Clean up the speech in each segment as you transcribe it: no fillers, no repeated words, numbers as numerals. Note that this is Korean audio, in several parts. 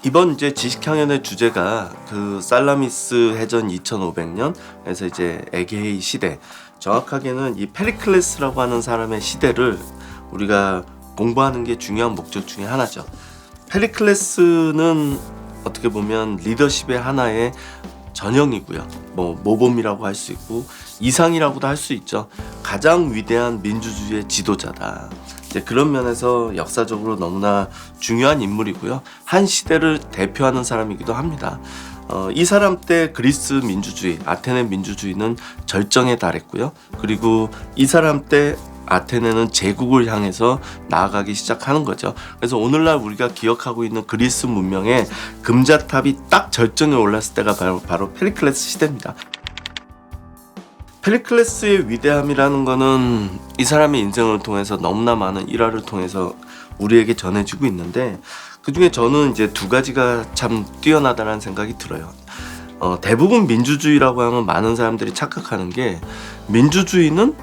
이번 이제 지식향연의 주제가 그 살라미스 해전 2500년에서 이제 에게의 시대, 정확하게는 이 페리클레스라고 하는 사람의 시대를 우리가 공부하는 게 중요한 목적 중에 하나죠. 페리클레스는 어떻게 보면 리더십의 하나의 전형이고요. 뭐 모범이라고 할 수 있고 이상이라고도 할 수 있죠. 가장 위대한 민주주의의 지도자다. 이제 그런 면에서 역사적으로 너무나 중요한 인물이고요. 한 시대를 대표하는 사람이기도 합니다. 이 사람 때 그리스 민주주의, 아테네 민주주의는 절정에 달했고요. 그리고 이 사람 때 아테네는 제국을 향해서 나아가기 시작하는 거죠. 그래서 오늘날 우리가 기억하고 있는 그리스 문명의 금자탑이 딱 절정에 올랐을 때가 바로 페리클레스 시대입니다. 페리클레스의 위대함이라는 거는 이 사람의 인생을 통해서 너무나 많은 일화를 통해서 우리에게 전해지고 있는데, 그 중에 저는 이제 두 가지가 참 뛰어나다는 생각이 들어요. 대부분 민주주의라고 하면 많은 사람들이 착각하는 게 민주주의는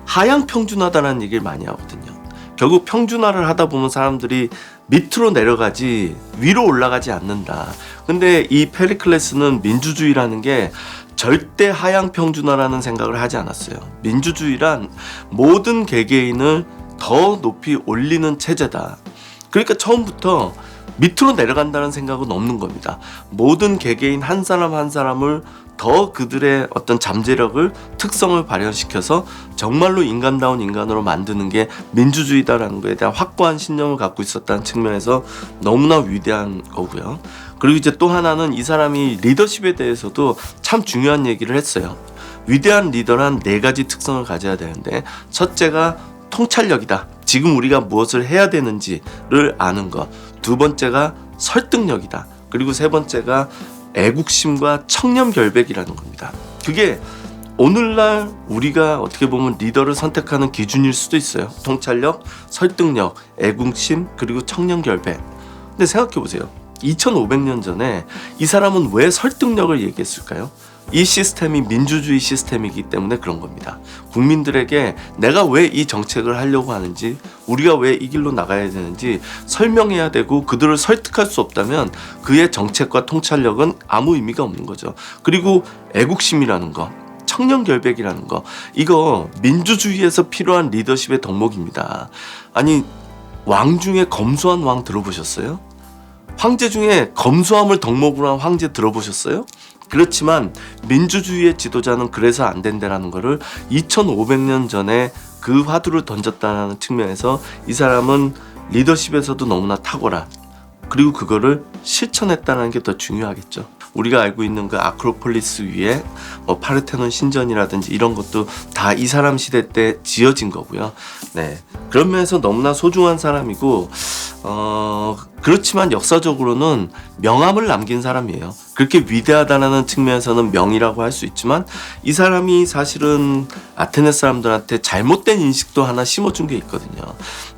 하향 평준화다라는 얘기를 많이 하거든요. 결국 평준화를 하다 보면 사람들이 밑으로 내려가지 위로 올라가지 않는다. 근데 이 페리클레스는 민주주의라는 게 절대 하향 평준화라는 생각을 하지 않았어요. 민주주의란 모든 개개인을 더 높이 올리는 체제다. 그러니까 처음부터 밑으로 내려간다는 생각은 없는 겁니다. 모든 개개인 한 사람 한 사람을 더 그들의 어떤 잠재력을, 특성을 발현시켜서 정말로 인간다운 인간으로 만드는 게 민주주의다라는 거에 대한 확고한 신념을 갖고 있었다는 측면에서 너무나 위대한 거고요. 그리고 이제 또 하나는 이 사람이 리더십에 대해서도 참 중요한 얘기를 했어요. 위대한 리더란 4가지 특성을 가져야 되는데, 첫째가 통찰력이다. 지금 우리가 무엇을 해야 되는지를 아는 것. 두 번째가 설득력이다. 그리고 세 번째가 애국심과 청렴결백이라는 겁니다. 그게 오늘날 우리가 어떻게 보면 리더를 선택하는 기준일 수도 있어요. 통찰력, 설득력, 애국심, 그리고 청렴결백. 근데 생각해보세요. 2500년 전에 이 사람은 왜 설득력을 얘기했을까요? 이 시스템이 민주주의 시스템이기 때문에 그런 겁니다. 국민들에게 내가 왜 이 정책을 하려고 하는지, 우리가 왜 이 길로 나가야 되는지 설명해야 되고, 그들을 설득할 수 없다면 그의 정책과 통찰력은 아무 의미가 없는 거죠. 그리고 애국심이라는 거, 청렴결백이라는 거, 이거 민주주의에서 필요한 리더십의 덕목입니다. 아니, 왕 중에 검소한 왕 들어보셨어요? 황제 중에 검소함을 덕목으로 한 황제 들어보셨어요? 그렇지만 민주주의의 지도자는 그래서 안 된다라는 거를 2500년 전에 그 화두를 던졌다는 측면에서 이 사람은 리더십에서도 너무나 탁월한, 그리고 그거를 실천했다는 게 더 중요하겠죠. 우리가 알고 있는 그 아크로폴리스 위에 파르테논 신전이라든지 이런 것도 다 이 사람 시대 때 지어진 거고요. 네, 그런 면에서 너무나 소중한 사람이고, 그렇지만 역사적으로는 명함을 남긴 사람이에요. 그렇게 위대하다는 측면에서는 명이라고 할 수 있지만, 이 사람이 사실은 아테네 사람들한테 잘못된 인식도 하나 심어준 게 있거든요.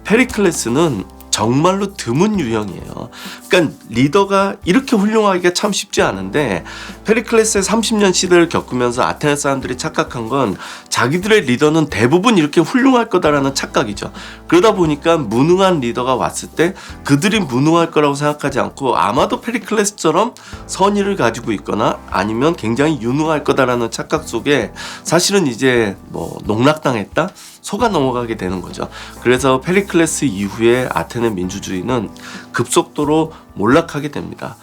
페리클레스는 정말로 드문 유형이에요. 그러니까 리더가 이렇게 훌륭하기가 참 쉽지 않은데, 페리클레스의 30년 시대를 겪으면서 아테네 사람들이 착각한 건 자기들의 리더는 대부분 이렇게 훌륭할 거다라는 착각이죠. 그러다 보니까 무능한 리더가 왔을 때 그들이 무능할 거라고 생각하지 않고, 아마도 페리클레스처럼 선의를 가지고 있거나 아니면 굉장히 유능할 거다라는 착각 속에 사실은 이제 농락당했다? 속아 넘어가게 되는 거죠. 그래서 페리클레스 이후에 아테네 민주주의는 급속도로 몰락하게 됩니다.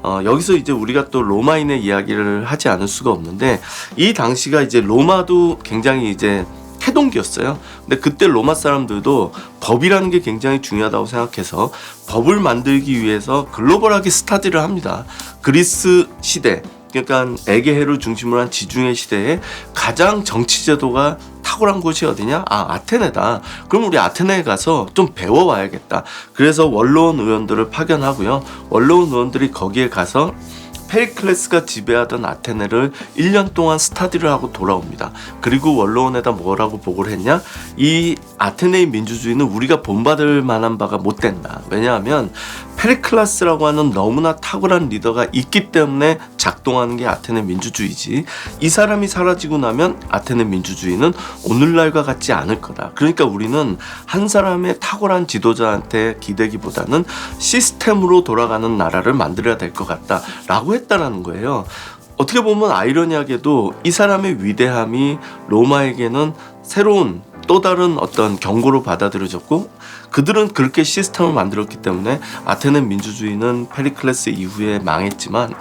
여기서 이제 우리가 또 로마인의 이야기를 하지 않을 수가 없는데, 이 당시가 이제 로마도 굉장히 이제 태동기였어요. 근데 그때 로마 사람들도 법이라는 게 굉장히 중요하다고 생각해서 법을 만들기 위해서 글로벌하게 스타디를 합니다. 그리스 시대, 그러니까 에게해를 중심으로 한 지중해 시대에 가장 정치 제도가 탁월한 곳이 어디냐? 아테네다. 그럼 우리 아테네에 가서 좀 배워와야겠다. 그래서 원로원 의원들을 파견하고요. 원로원 의원들이 거기에 가서 페리클레스가 지배하던 아테네를 1년 동안 스타디를 하고 돌아옵니다. 그리고 원로원에다 뭐라고 보고를 했냐? 이 아테네의 민주주의는 우리가 본받을 만한 바가 못 된다. 왜냐하면 페리클라스라고 하는 너무나 탁월한 리더가 있기 때문에 작동하는 게 아테네 민주주의지, 이 사람이 사라지고 나면 아테네 민주주의는 오늘날과 같지 않을 거다. 그러니까 우리는 한 사람의 탁월한 지도자한테 기대기보다는 시스템으로 돌아가는 나라를 만들어야 될 것 같다 라고 했다라는 거예요. 어떻게 보면 아이러니하게도 이 사람의 위대함이 로마에게는 새로운 또 다른 어떤 경고로 받아들여졌고, 그들은 그렇게 시스템을 만들었기 때문에 아테네 민주주의는 페리클레스 이후에 망했지만,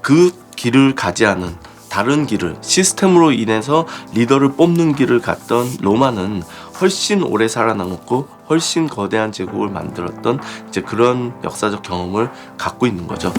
그 길을 가지 않은 다른 길을, 시스템으로 인해서 리더를 뽑는 길을 갔던 로마는 훨씬 오래 살아남았고 훨씬 거대한 제국을 만들었던 이제 그런 역사적 경험을 갖고 있는 거죠.